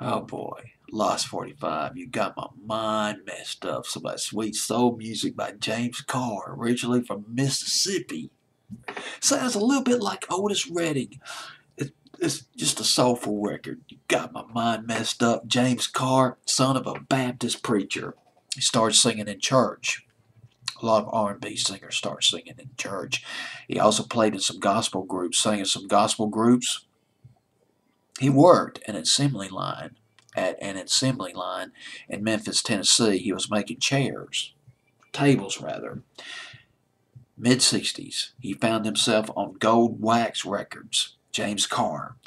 Oh boy, Lost 45. You got my mind messed up. Some of that sweet soul music by James Carr, originally from Mississippi. Sounds a little bit like Otis Redding. It's just a soulful record. You got my mind messed up. James Carr, son of a Baptist preacher. He started singing in church. A lot of R&B singers start singing in church. He also played in some gospel groups, sang in some gospel groups. He worked at an assembly line in Memphis, Tennessee. He was making tables rather. Mid 60s, he found himself on Gold Wax Records. James Carr.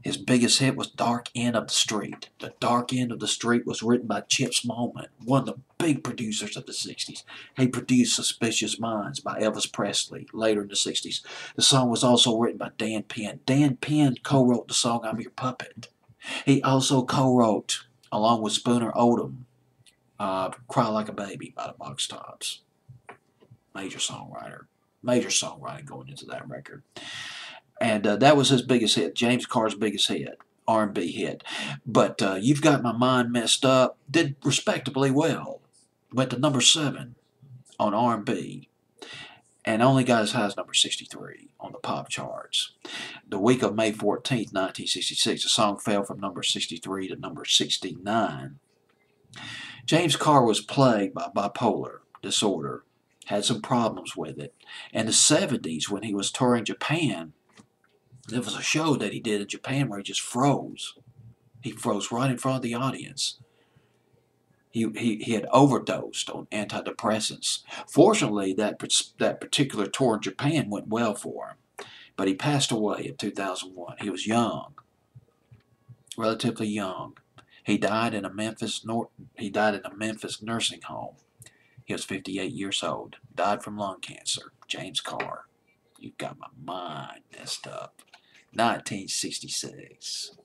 His biggest hit was Dark End of the Street. The Dark End of the Street was written by Chip Smallman, one of the big producers of the 60s. He produced Suspicious Minds by Elvis Presley later in the 60s. The song was also written by Dan Penn. Dan Penn co-wrote the song I'm Your Puppet. He also co-wrote, along with Spooner Oldham, Cry Like a Baby by the Box Tops. Major songwriter. Major songwriting going into that record. And that was his biggest hit, James Carr's biggest hit, R&B hit. But You've Got My Mind Messed Up did respectably well. Went to number 7 on R&B and only got as high as number 63 on the pop charts. The week of May 14th, 1966, the song fell from number 63 to number 69. James Carr was plagued by bipolar disorder, had some problems with it. In the 70s, when he was touring Japan, there was a show that he did in Japan where he just froze. He froze right in front of the audience. He had overdosed on antidepressants. Fortunately, that particular tour in Japan went well for him. But he passed away in 2001. He was young, relatively young. He died in a Memphis nursing home. He was 58 years old. Died from lung cancer. James Carr. You've got my mind messed up. 1966.